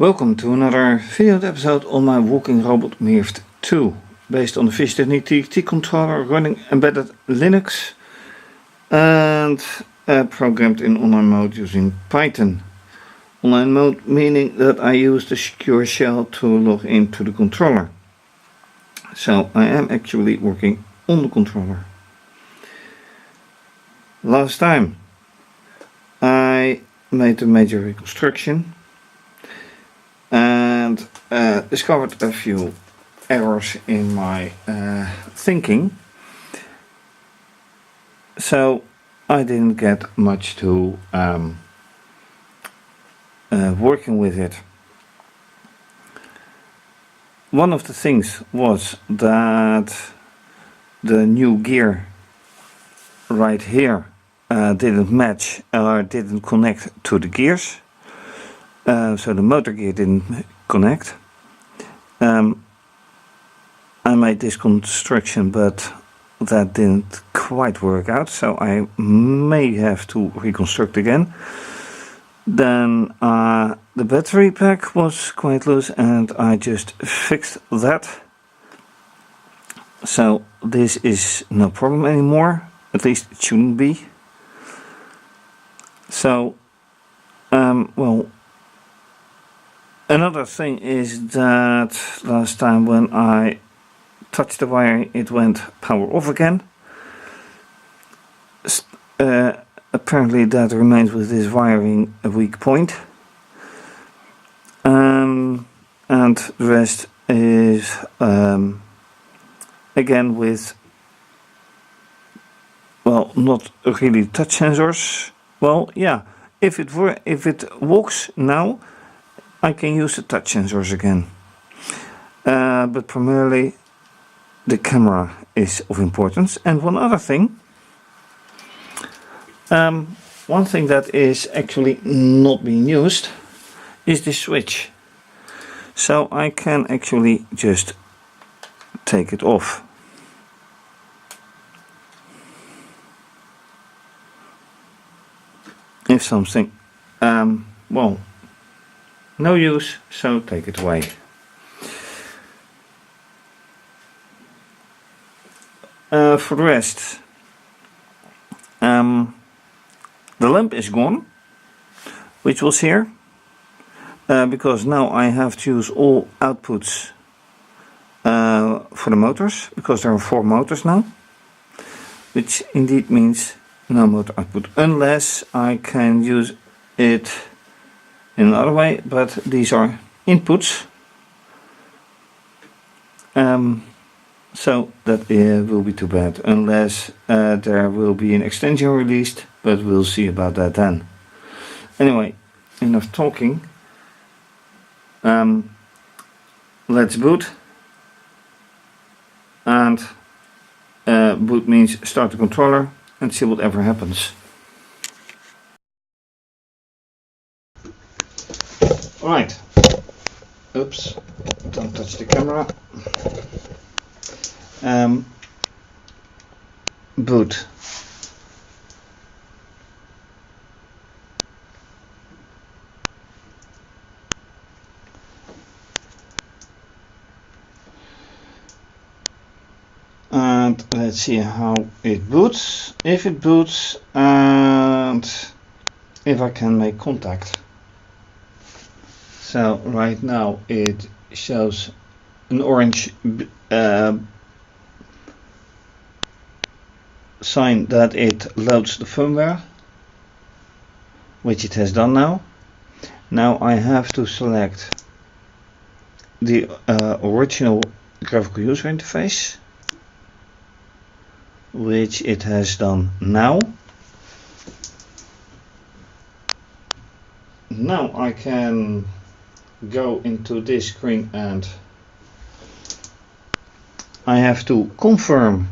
Welcome to another video episode on my walking robot Mirft2, based on the fischertechnik TXT controller running embedded Linux and programmed in online mode using Python. Online mode meaning that I use the secure shell to log into the controller. So I am actually working on the controller. Last time I made a major reconstruction and discovered a few errors in my thinking, so I didn't get much to working with it. One of the things was that the new gear right here didn't match or didn't connect to the gears. So the motor gear didn't connect. I made this construction, but that didn't quite work out, so I may have to reconstruct again. Then the battery pack was quite loose and I just fixed that. So this is no problem anymore, at least it shouldn't be. So well, another thing is that last time when I touched the wire it went power off again. Apparently that remains with this wiring a weak point. And the rest is again with, well, not really touch sensors. Well, yeah, if it walks now, I can use the touch sensors again, but primarily the camera is of importance. And one other thing, one thing that is actually not being used is the switch. So I can actually just take it off. If something, well, no use, so take it away. For the rest, the lamp is gone, which was here, because now I have to use all outputs for the motors, because there are 4 motors now, which indeed means no motor output, unless I can use it in another way, but these are inputs, so that will be too bad, unless there will be an extension released, but we'll see about that then. Anyway, enough talking. Let's boot, and boot means start the controller and see whatever happens. Right, oops, don't touch the camera. Boot. And let's see how it boots, if it boots, and if I can make contact. So right now it shows an orange sign that it loads the firmware, which it has done now. Now I have to select the original graphical user interface, which it has done now. Now I can go into this screen and I have to confirm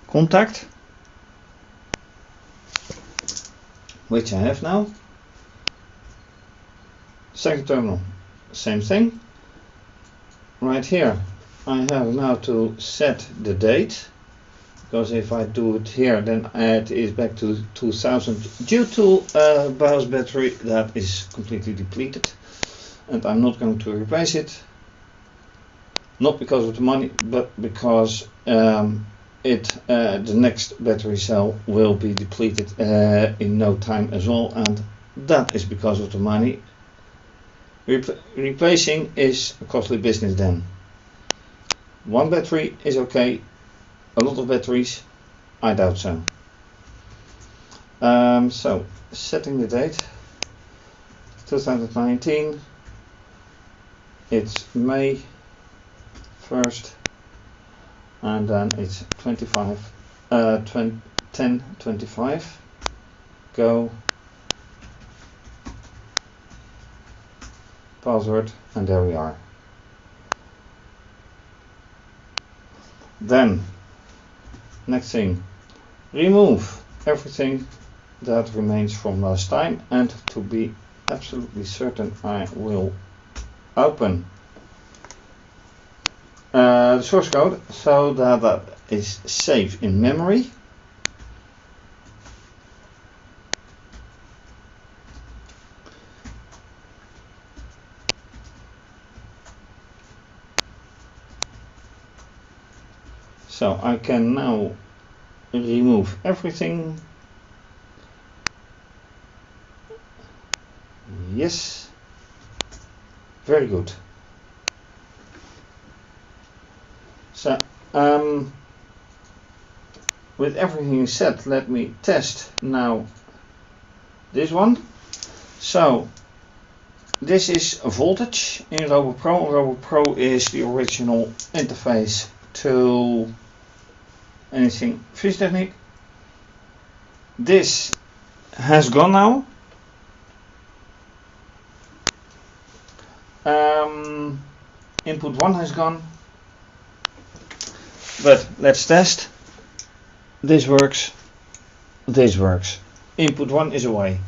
contact, which I have now. Second terminal, same thing. Right here I have now to set the date, because if I do it here then it is back to 2000 due to BIOS battery that is completely depleted. and I'm not going to replace it. Not because of the money, but because the next battery cell will be depleted in no time as well, and that is because of the money. Replacing is a costly business then. One battery is okay, a lot of batteries, I doubt so. So, setting the date, 2019, it's May 1st, and then it's 10:25, go, password, and there we are. Then, next thing, remove everything that remains from last time, and to be absolutely certain, I will open the source code so that is safe in memory. So I can now remove everything. Yes, very good. So with everything set, let me test now this one. So this is a voltage in Robopro. Robopro is the original interface to anything fischertechnik. This has gone now. Input 1 has gone. But let's test. This works. This works. Input 1 is away.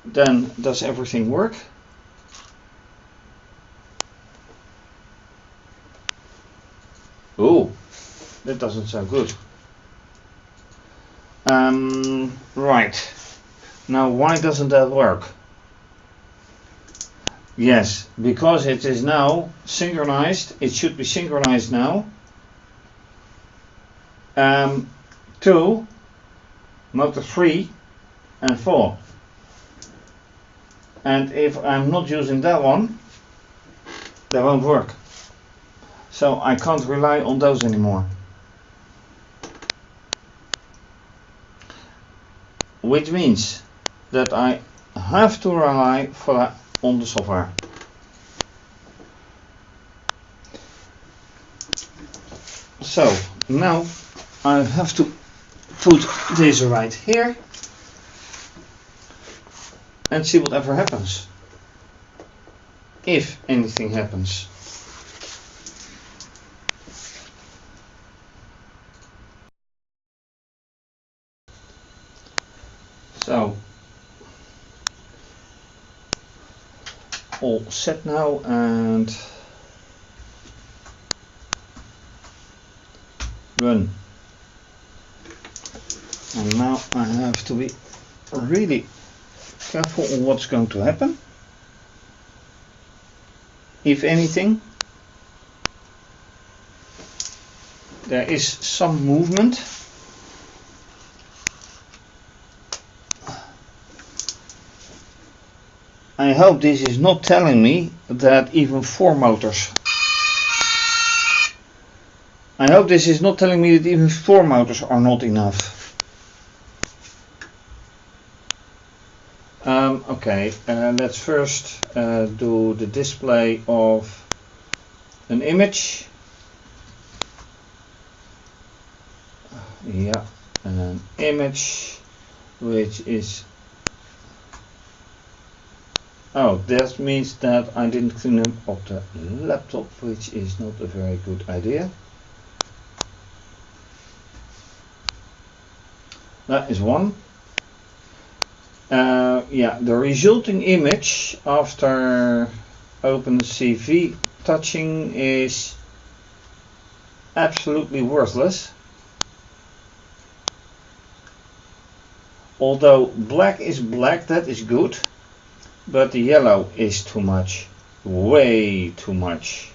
Then does everything work? Oh, that doesn't sound good. Right. Now why doesn't that work? Yes, because it is now synchronized. It should be synchronized now to motor 3 and 4. And if I'm not using that one, that won't work. So I can't rely on those anymore. Which means that I have to rely on the software. So now I have to put this right here and see whatever happens. If anything happens. So all set now, and run. And now I have to be really careful on what's going to happen. If anything, there is some movement. I hope this is not telling me that even 4 motors. I hope this is not telling me that even 4 motors are not enough. Okay, let's first do the display of an image. Yeah, an image which is. Oh, that means that I didn't clean up the laptop, which is not a very good idea. That is one. Yeah, the resulting image after OpenCV touching is absolutely worthless. Although black is black, that is good. but the yellow is too much, way too much.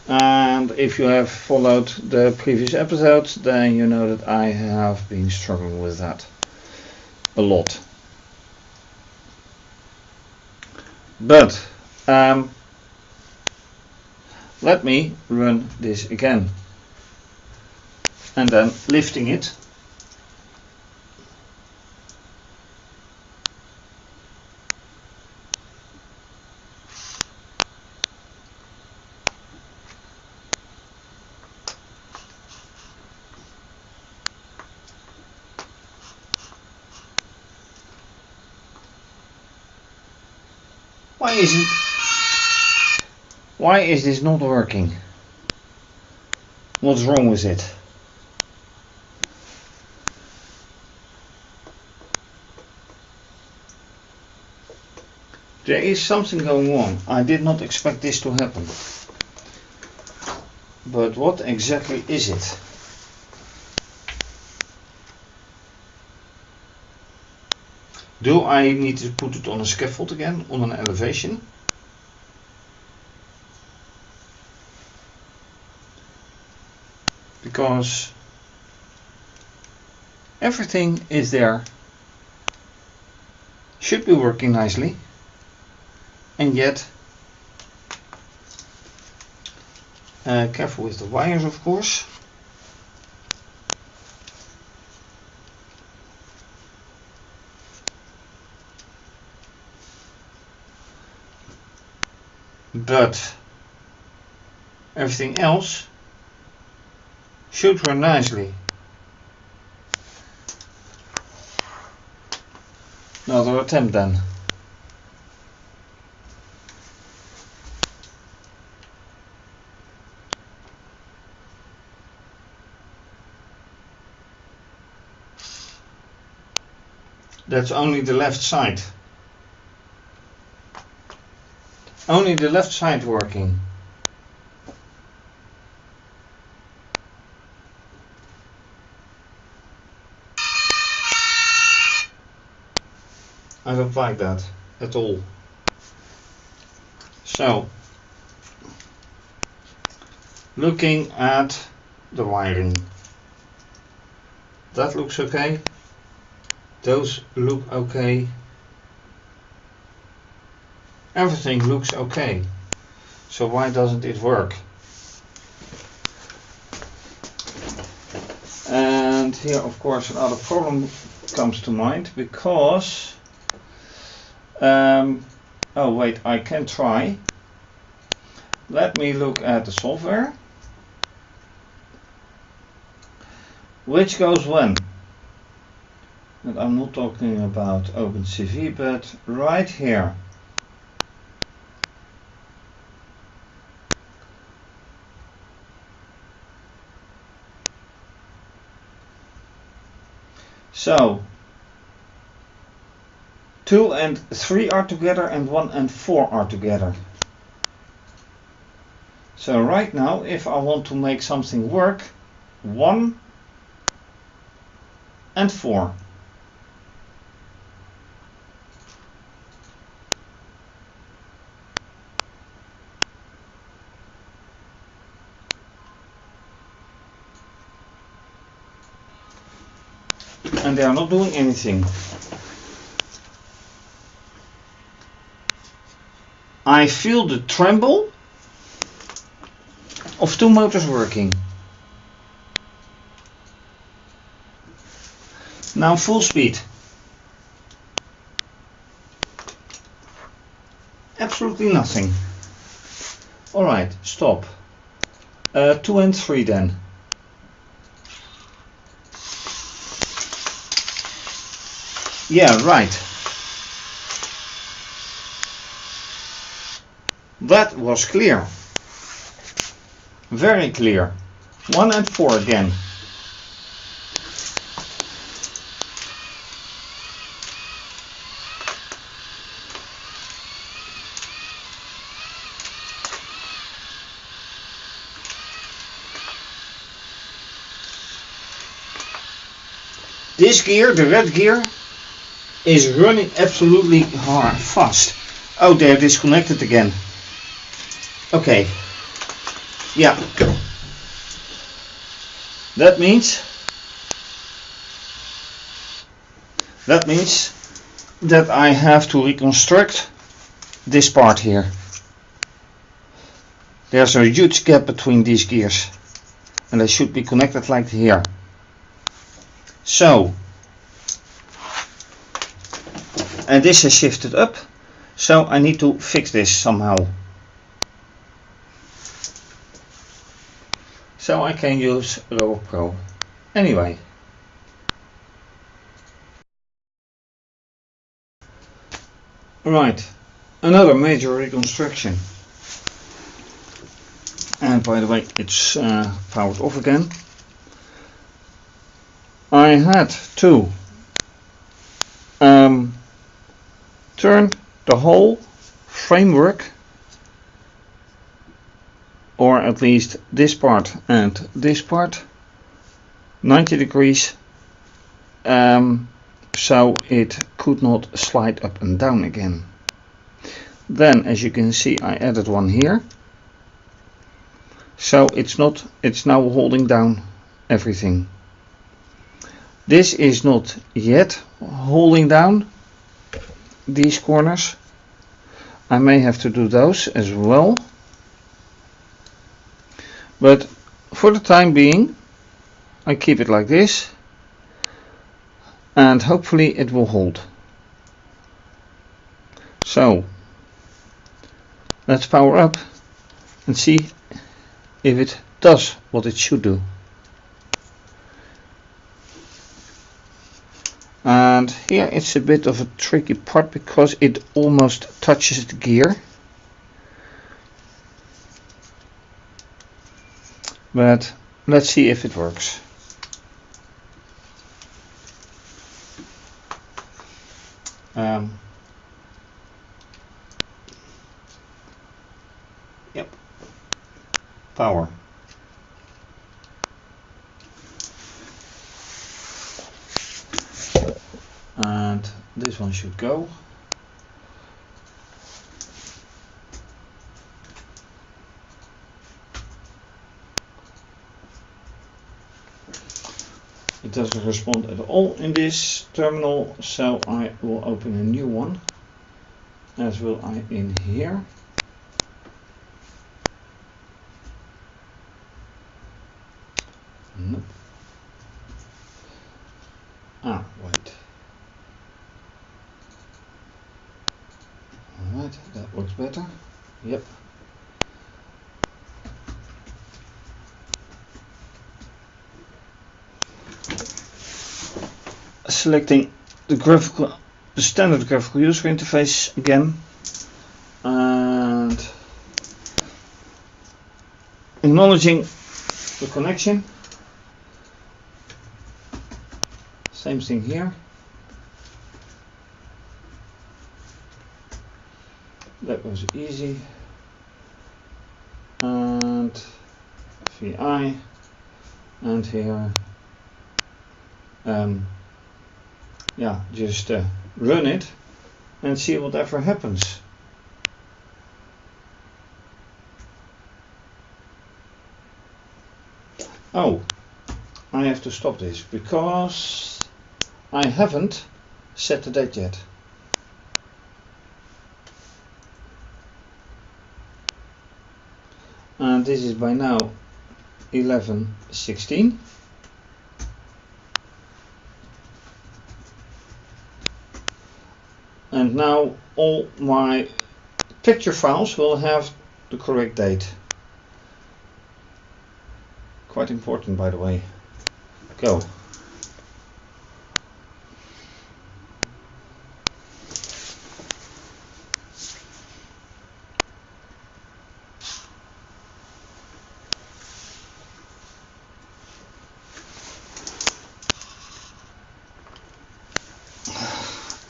And if you have followed the previous episodes, then you know that I have been struggling with that a lot. But let me run this again, and then lifting it. Why is this not working? What's wrong with it? There is something going on. I did not expect this to happen. But what exactly is it? Do I need to put it on a scaffold again, on an elevation? Because everything is there, should be working nicely, and yet, careful with the wires, of course. But everything else should run nicely. Another attempt then. That's only the left side. Only the left side working. I don't like that at all. So, looking at the wiring. That looks okay. Those look okay. Everything looks okay. So why doesn't it work? And here, of course, another problem comes to mind, because oh wait, I can try. Let me look at the software. Which goes when? And I'm not talking about OpenCV, but right here. So 2 and 3 are together and 1 and 4 are together. So right now, if I want to make something work, 1 and 4. And they are not doing anything. I feel the tremble of 2 motors working. Now full speed. Absolutely nothing. Alright, stop. 2 and 3 then. Yeah, right. That was clear. Very clear. 1 and 4 again. This gear, the red gear, is running absolutely hard, fast. Oh, they're disconnected again. Okay. Yeah. That means that I have to reconstruct this part here. There's a huge gap between these gears and they should be connected like here. So, and this has shifted up, so I need to fix this somehow. So I can use Robopro. Anyway. Right, another major reconstruction. And by the way, it's powered off again. I had to turn the whole framework, or at least this part and this part, 90 degrees, so it could not slide up and down again. Then, as you can see, I added one here, so it's now holding down everything. This is not yet holding down these corners. I may have to do those as well, but for the time being I keep it like this and hopefully it will hold. So let's power up and see if it does what it should do. And here it's a bit of a tricky part because it almost touches the gear. But let's see if it works. Yep. Power. And this one should go. It doesn't respond at all in this terminal, so I will open a new one, as will I in here. Nope. Ah, wait. Alright, that works better. Yep. Selecting the standard graphical user interface again, and acknowledging the connection. Same thing here. That was easy. And VI, and here yeah, just run it and see whatever happens. Oh, I have to stop this because I haven't set the date yet. And this is by now 11:16. And now all my picture files will have the correct date. Quite important, by the way. Go.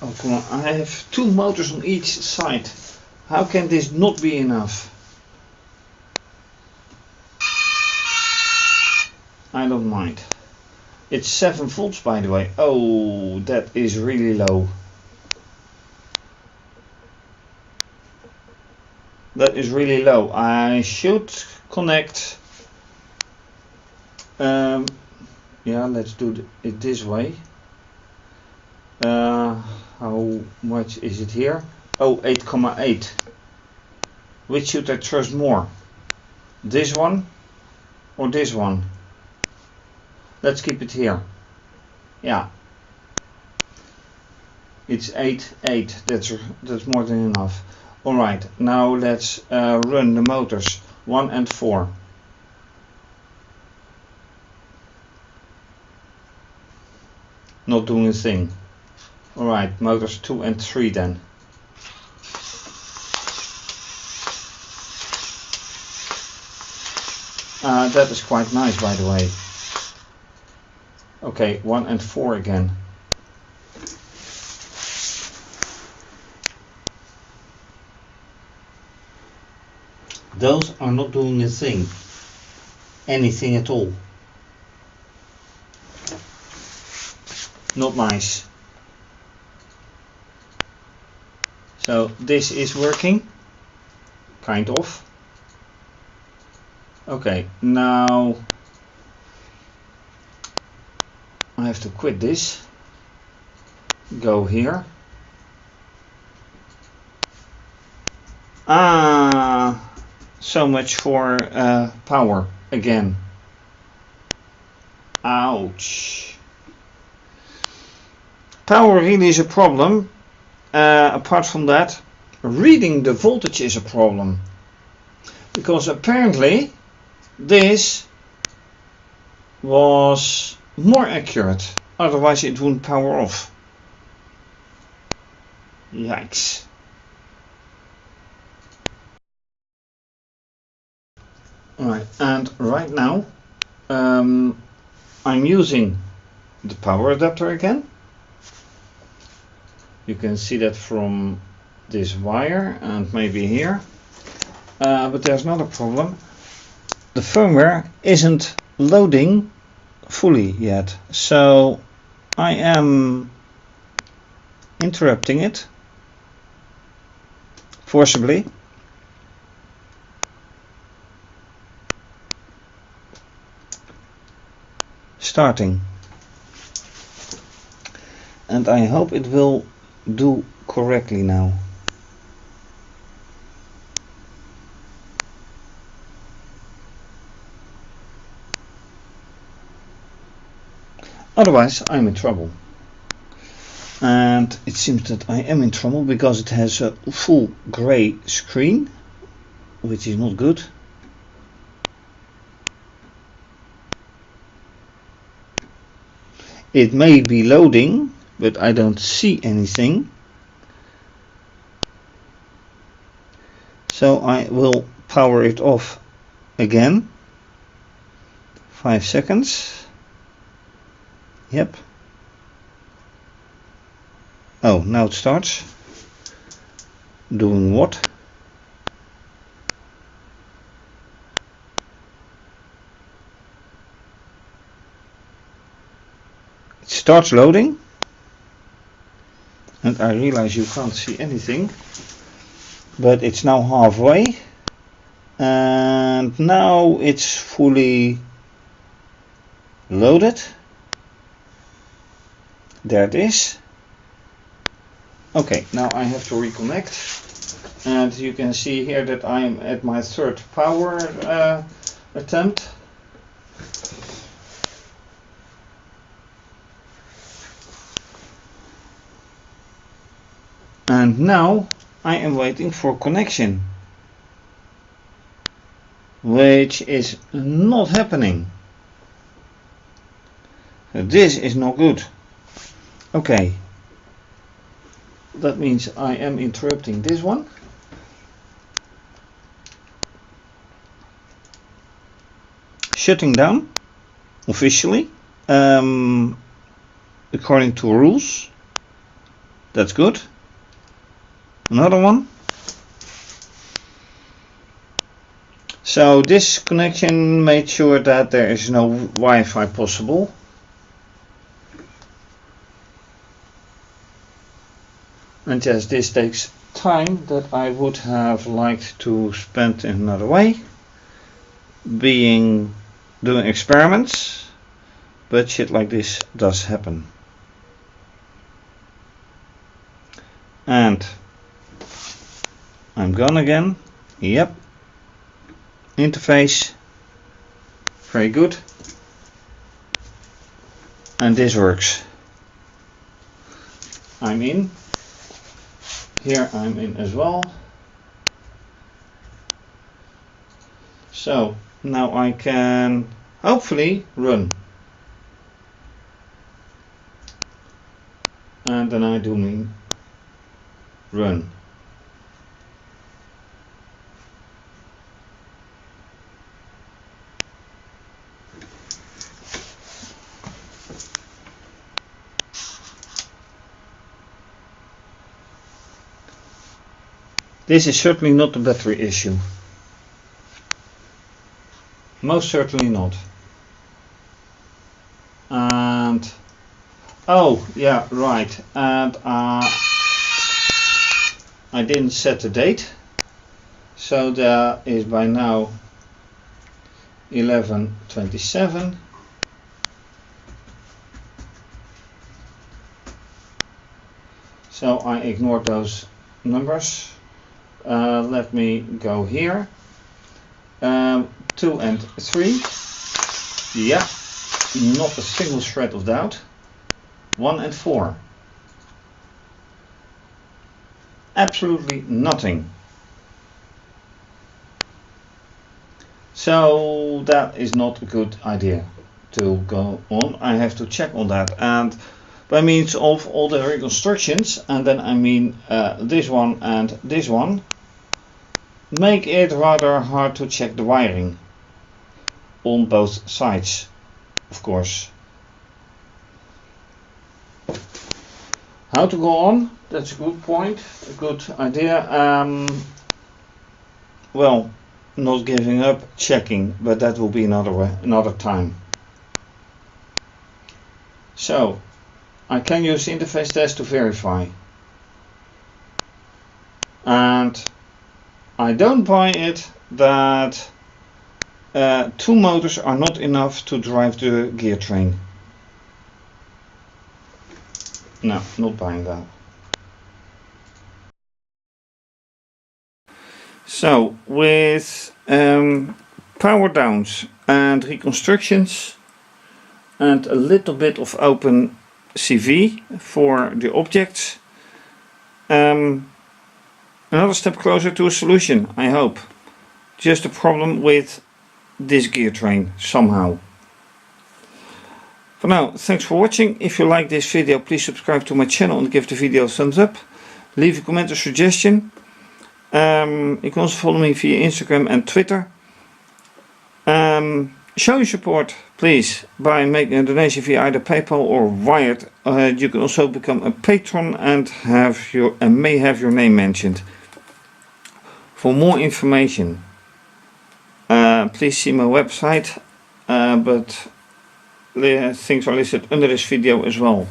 Oh, come on, I have two motors on each side. How can this not be enough? I don't mind. It's 7 volts, by the way. Oh, that is really low. That is really low. I should connect. Yeah, let's do it this way. How much is it here? Oh, 8,8. Which should I trust more? This one or this one? Let's keep it here. Yeah. It's 8,8. That's more than enough. Alright, now let's run the motors 1 and 4. Not doing a thing. Alright, motors 2 and 3 then. That is quite nice, by the way. Okay, 1 and 4 again. Those are not doing a thing. Anything at all. Not nice. So this is working. Kind of. Okay, now I have to quit this. Go here. So much for power again. Ouch. Power really is a problem. Apart from that, reading the voltage is a problem. Because apparently this was more accurate. Otherwise it wouldn't power off. Yikes. Alright, and right now I'm using the power adapter again. You can see that from this wire and maybe here. But there's another problem. The firmware isn't loading fully yet. So I am interrupting it forcibly. Starting. And I hope it will do correctly now. Otherwise I'm in trouble. And it seems that I am in trouble because it has a full gray screen, which is not good. It may be loading, but I don't see anything. So I will power it off again. 5 seconds. Yep. Oh, now it starts. Doing what? It starts loading. And I realize you can't see anything. But it's now halfway. And now it's fully loaded. There it is. Okay, now I have to reconnect. And you can see here that I am at my third power attempt. And now I am waiting for connection, which is not happening. So this is not good. Okay, that means I am interrupting this one. Shutting down officially according to rules. That's good. Another one. So this connection made sure that there is no Wi-Fi possible. And yes, this takes time that I would have liked to spend in another way, being doing experiments, but shit like this does happen. And I'm gone again. Yep. Interface. Very good. And this works. I'm in. Here I'm in as well. So now I can hopefully run. And then I do mean run. This is certainly not a battery issue. Most certainly not. And oh yeah, right. And I didn't set the date, so there is by now 11:27. So I ignored those numbers. Let me go here. 2 and 3. Yeah, not a single shred of doubt. 1 and 4. Absolutely nothing. So that is not a good idea to go on. I have to check on that, and by means of all the reconstructions, and then I mean this one and this one, make it rather hard to check the wiring on both sides, of course. How to go on? That's a good point, a good idea. Well, not giving up, checking, but that will be another time. So I can use the interface test to verify, and I don't buy it that 2 motors are not enough to drive the gear train. No, not buying that. So with power downs and reconstructions and a little bit of open CV for the objects, another step closer to a solution, I hope. Just a problem with this gear train somehow. For now, thanks for watching. If you like this video, please subscribe to my channel and give the video a thumbs up. Leave a comment or suggestion. You can also follow me via Instagram and Twitter. Show your support, please, by making a donation via either PayPal or Wired. You can also become a patron and may have your name mentioned. For more information, please see my website, but things are listed under this video as well.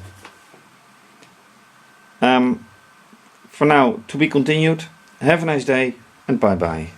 For now, to be continued. Have a nice day and bye bye.